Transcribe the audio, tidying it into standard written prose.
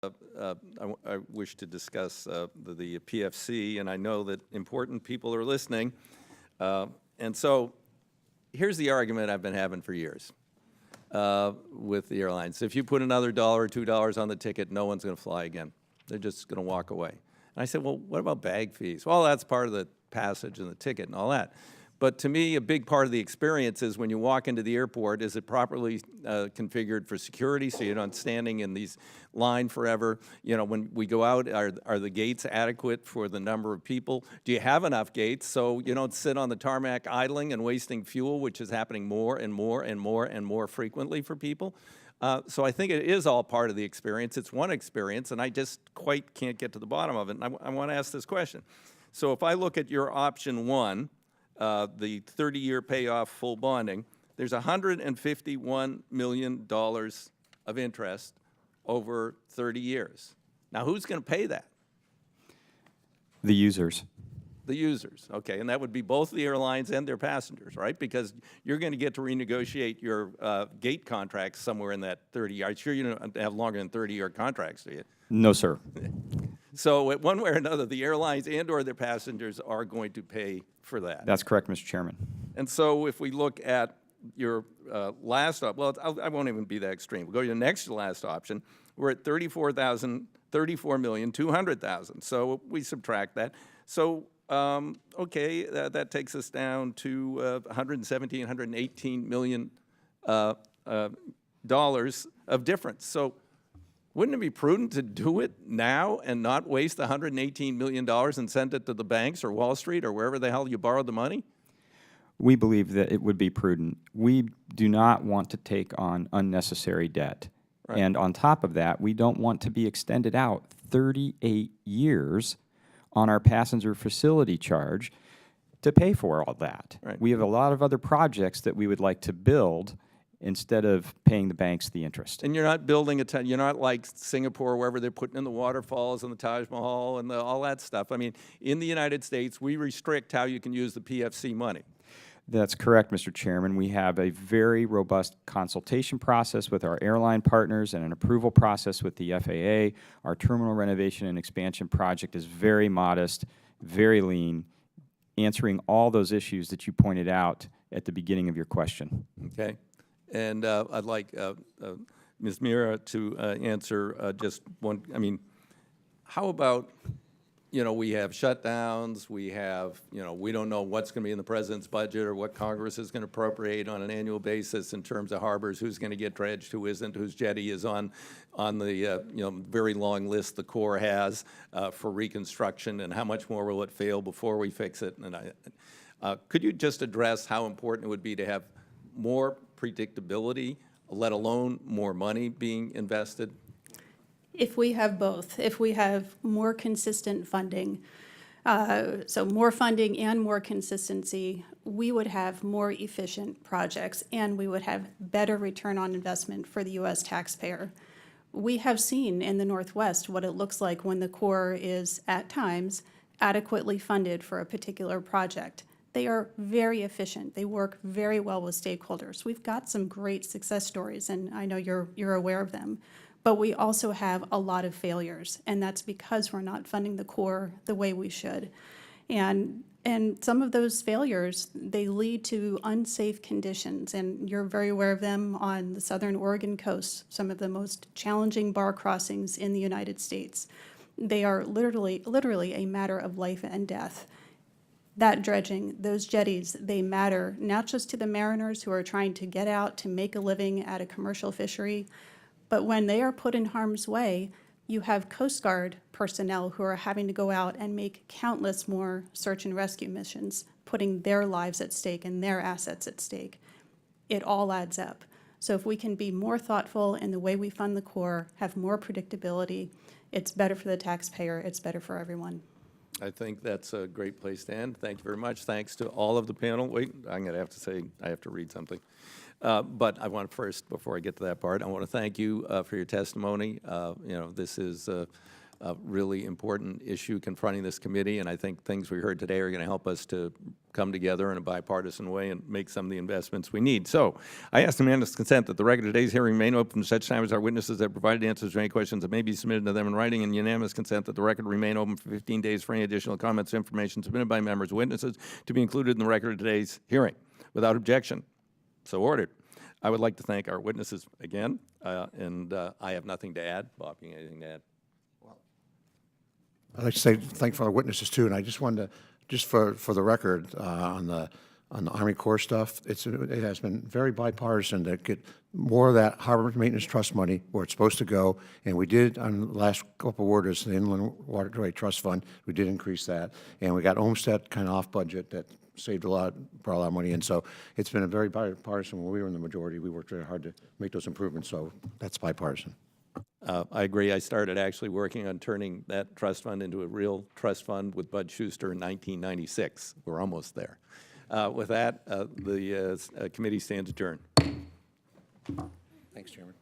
I wish to discuss the PFC, and I know that important people are listening. And so here's the argument I've been having for years with the airlines. If you put another $1 or $2 on the ticket, no one's going to fly again. They're just going to walk away. And I said, well, what about bag fees? Well, that's part of the passage and the ticket and all that. But to me, a big part of the experience is when you walk into the airport, is it properly configured for security so you're not standing in these line forever? You know, when we go out, are the gates adequate for the number of people? Do you have enough gates so you don't sit on the tarmac idling and wasting fuel, which is happening more and more and more and more frequently for people? So I think it is all part of the experience. It's one experience, and I just quite can't get to the bottom of it. And I want to ask this question. So if I look at your option one, the 30-year payoff full bonding, there's $151 million of interest over 30 years. Now, who's going to pay that? The users. The users, okay, and that would be both the airlines and their passengers, right? Because you're going to get to renegotiate your gate contracts somewhere in that 30-year. I'm sure you don't have longer than 30-year contracts, do you? No, sir. So one way or another, the airlines and or their passengers are going to pay for that. That's correct, Mr. Chairman. And so if we look at your last option, well, I won't even be that extreme. We'll go to the next to last option. We're at $34,200,000. So we subtract that. So, okay, that takes us down to $117, $118 million dollars of difference. So wouldn't it be prudent to do it now and not waste $118 million and send it to the banks or Wall Street or wherever the hell you borrowed the money? We believe that it would be prudent. We do not want to take on unnecessary debt. Right. And on top of that, we don't want to be extended out 38 years on our passenger facility charge to pay for all that. Right. We have a lot of other projects that we would like to build instead of paying the banks the interest. And you're not building you're not like Singapore, wherever they're putting in the waterfalls and the Taj Mahal and all that stuff. I mean, in the United States, we restrict how you can use the PFC money. That's correct, Mr. Chairman. We have a very robust consultation process with our airline partners and an approval process with the FAA. Our terminal renovation and expansion project is very modest, very lean, answering all those issues that you pointed out at the beginning of your question. Okay. And I'd like Ms. Mira to answer just one. I mean, how about, you know, we have shutdowns, we have, you know, we don't know what's going to be in the president's budget or what Congress is going to appropriate on an annual basis in terms of harbors, who's going to get dredged, who isn't, whose jetty is on the, you know, very long list the Corps has for reconstruction, and how much more will it fail before we fix it. And could you just address how important it would be to have more predictability, let alone more money being invested? If we have both, if we have more consistent funding, so more funding and more consistency, we would have more efficient projects and we would have better return on investment for the U.S. taxpayer. We have seen in the Northwest what it looks like when the Corps is, at times, adequately funded for a particular project. They are very efficient. They work very well with stakeholders. We've got some great success stories, and I know you're aware of them. But we also have a lot of failures, and that's because we're not funding the Corps the way we should. And some of those failures, they lead to unsafe conditions, and you're very aware of them on the southern Oregon coast, some of the most challenging bar crossings in the United States. They are literally a matter of life and death. That dredging, those jetties, they matter not just to the mariners who are trying to get out to make a living at a commercial fishery, but when they are put in harm's way, you have Coast Guard personnel who are having to go out and make countless more search and rescue missions, putting their lives at stake and their assets at stake. It all adds up. So if we can be more thoughtful in the way we fund the Corps, have more predictability, it's better for the taxpayer, it's better for everyone. I think that's a great place to end. Thank you very much. Thanks to all of the panel. Wait, I'm going to have to say, I have to read something. But I want first, before I get to that part, I want to thank you for your testimony. You know, this is a really important issue confronting this committee, and I think things we heard today are going to help us to come together in a bipartisan way and make some of the investments we need. So I ask unanimous consent that the record of today's hearing remain open for such time as our witnesses have provided answers to any questions that may be submitted to them in writing, and unanimous consent that the record remain open for 15 days for any additional comments or information submitted by members or witnesses to be included in the record of today's hearing. Without objection, so ordered. I would like to thank our witnesses again, and I have nothing to add. Bob, you got anything to add? I'd like to say thank for our witnesses too, and I just wanted to, just for the record, on the Army Corps stuff, it has been very bipartisan to get more of that harbor maintenance trust money where it's supposed to go, and we did on the last couple of orders, the Inland Waterway Trust Fund, we did increase that, and we got Olmsted kind of off budget that saved a lot, brought a lot of money in, so it's been a very bipartisan. When we were in the majority, we worked very hard to make those improvements, so that's bipartisan. I agree. I started actually working on turning that trust fund into a real trust fund with Bud Schuster in 1996. We're almost there. With that, the committee stands adjourned. Thanks, Chairman.